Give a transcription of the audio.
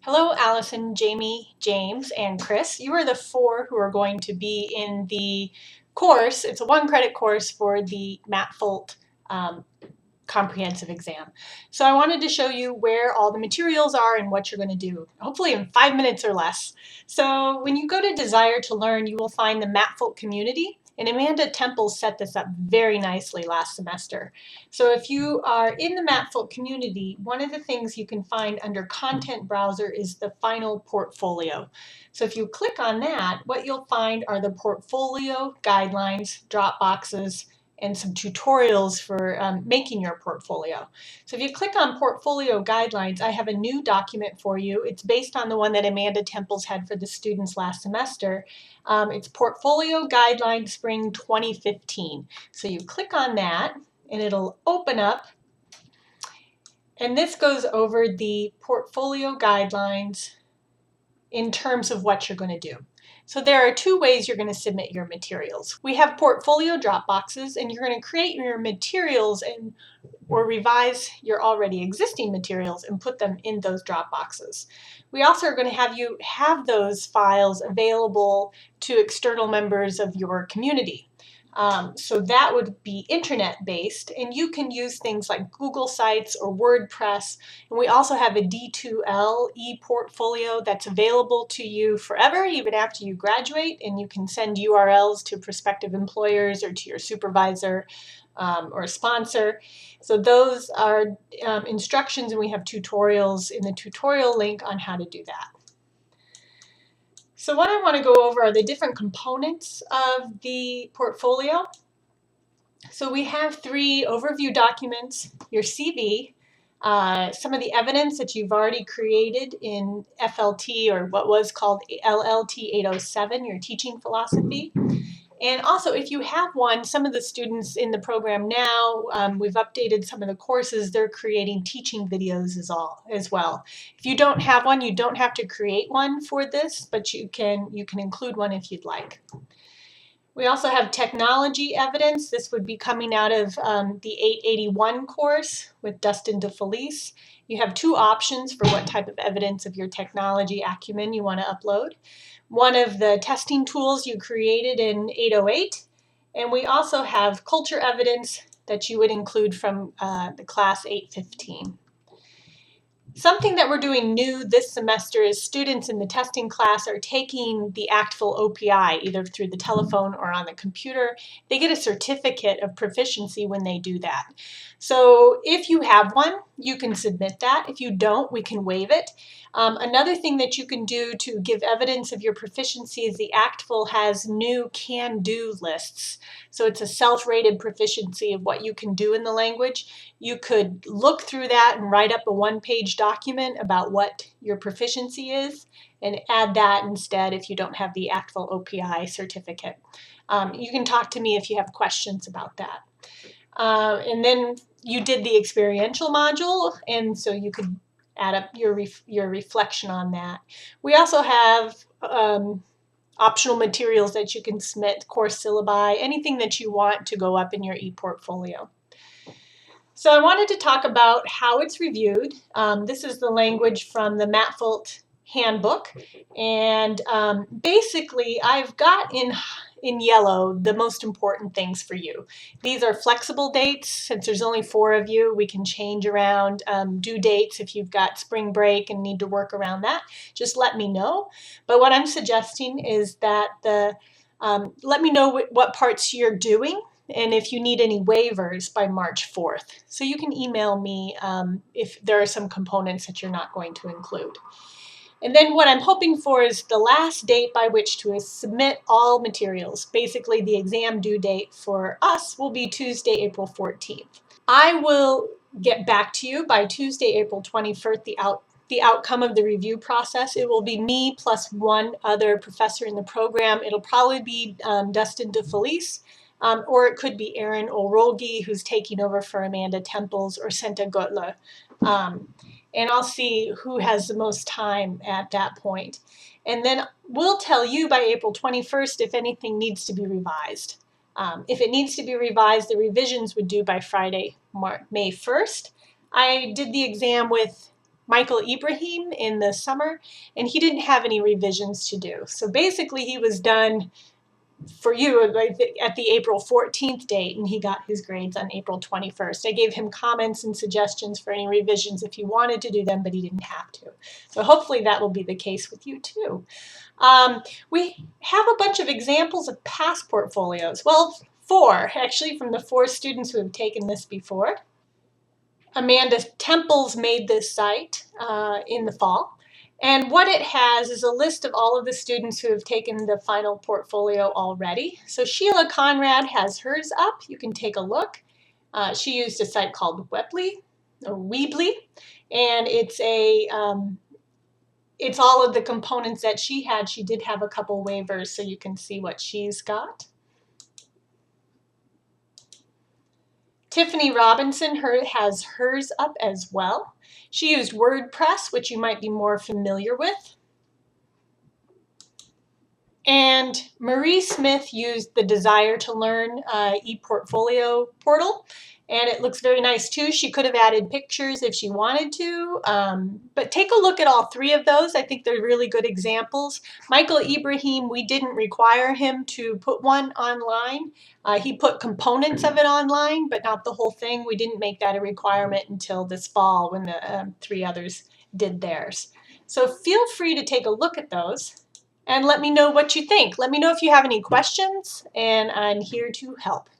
Hello, Allison, Jamie, James, and Chris. You are the four who are going to be in the course. It's a one-credit course for the MAFLT comprehensive exam. So I wanted to show you where all the materials are and what you're going to do, hopefully in 5 minutes or less. So when you go to Desire to Learn, you will find the MAFLT community. And Amanda Temple set this up very nicely last semester. So if you are in the MAFLT community, one of the things you can find under Content Browser is the final portfolio. So if you click on that, what you'll find are the portfolio guidelines, drop boxes, and some tutorials for making your portfolio. So if you click on Portfolio Guidelines, I have a new document for you. It's based on the one that Amanda Temples had for the students last semester. It's Portfolio Guidelines Spring 2015. So you click on that and it'll open up. And this goes over the portfolio guidelines in terms of what you're going to do. So there are two ways you're going to submit your materials. We have portfolio drop boxes, and you're going to create your materials or revise your already existing materials and put them in those drop boxes. We also are going to have you have those files available to external members of your community. So that would be internet-based, and you can use things like Google Sites or WordPress. And we also have a D2L e-portfolio that's available to you forever, even after you graduate, and you can send URLs to prospective employers or to your supervisor or sponsor. So those are instructions, and we have tutorials in the tutorial link on how to do that. So what I want to go over are the different components of the portfolio. So we have three overview documents, your CV, some of the evidence that you've already created in FLT, or what was called LLT 807, your teaching philosophy. And also, if you have one, some of the students in the program now, we've updated some of the courses, they're creating teaching videos as well. If you don't have one, you don't have to create one for this, but you can include one if you'd like. We also have technology evidence. This would be coming out of the 881 course with Dustin DeFelice. You have two options for what type of evidence of your technology acumen you want to upload. One of the testing tools you created in 808, and we also have culture evidence that you would include from the class 815. Something that we're doing new this semester is students in the testing class are taking the ACTFL OPI either through the telephone or on the computer. They get a certificate of proficiency when they do that. So if you have one, you can submit that. If you don't, we can waive it. Another thing that you can do to give evidence of your proficiency is the ACTFL has new can-do lists. So it's a self-rated proficiency of what you can do in the language. You could look through that and write up a one-page document about what your proficiency is and add that instead if you don't have the ACTFL OPI certificate. You can talk to me if you have questions about that. And then you did the experiential module, and so you could add up your reflection on that. We also have optional materials that you can submit, course syllabi, anything that you want to go up in your e-portfolio. So I wanted to talk about how it's reviewed. This is the language from the MAFLT handbook, and basically I've got in yellow the most important things for you. These are flexible dates. Since there's only 4 of you, we can change around due dates. If you've got spring break and need to work around that, just let me know. But what I'm suggesting is that let me know what parts you're doing and if you need any waivers by March 4th. So you can email me if there are some components that you're not going to include. And then what I'm hoping for is the last date by which to submit all materials. Basically, the exam due date for us will be Tuesday, April 14th. I will get back to you by Tuesday, April 21st, the outcome of the review process. It will be me plus one other professor in the program. It'll probably be Dustin DeFelice, or it could be Aaron Olrolgi, who's taking over for Amanda Temples, or Senta Gotler. And I'll see who has the most time at that point. And then we'll tell you by April 21st if anything needs to be revised. If it needs to be revised, the revisions would due by Friday, May 1st. I did the exam with Michael Ibrahim in the summer, and he didn't have any revisions to do. So basically he was done for you at the April 14th date, and he got his grades on April 21st. I gave him comments and suggestions for any revisions if he wanted to do them, but he didn't have to. So hopefully that will be the case with you too. We have a bunch of examples of past portfolios. Well, 4 actually, from the 4 students who have taken this before. Amanda Temples made this site in the fall. And what it has is a list of all of the students who have taken the final portfolio already. So Sheila Conrad has hers up. You can take a look. She used a site called Weebly, and it's it's all of the components that she had. She did have a couple waivers, so you can see what she's got. Tiffany Robinson has hers up as well. She used WordPress, which you might be more familiar with. And Marie Smith used the Desire to Learn ePortfolio portal, and it looks very nice too. She could have added pictures if she wanted to, but take a look at all 3 of those. I think they're really good examples. Michael Ibrahim, we didn't require him to put one online. He put components of it online, but not the whole thing. We didn't make that a requirement until this fall when the 3 others did theirs. So feel free to take a look at those and let me know what you think. Let me know if you have any questions, and I'm here to help.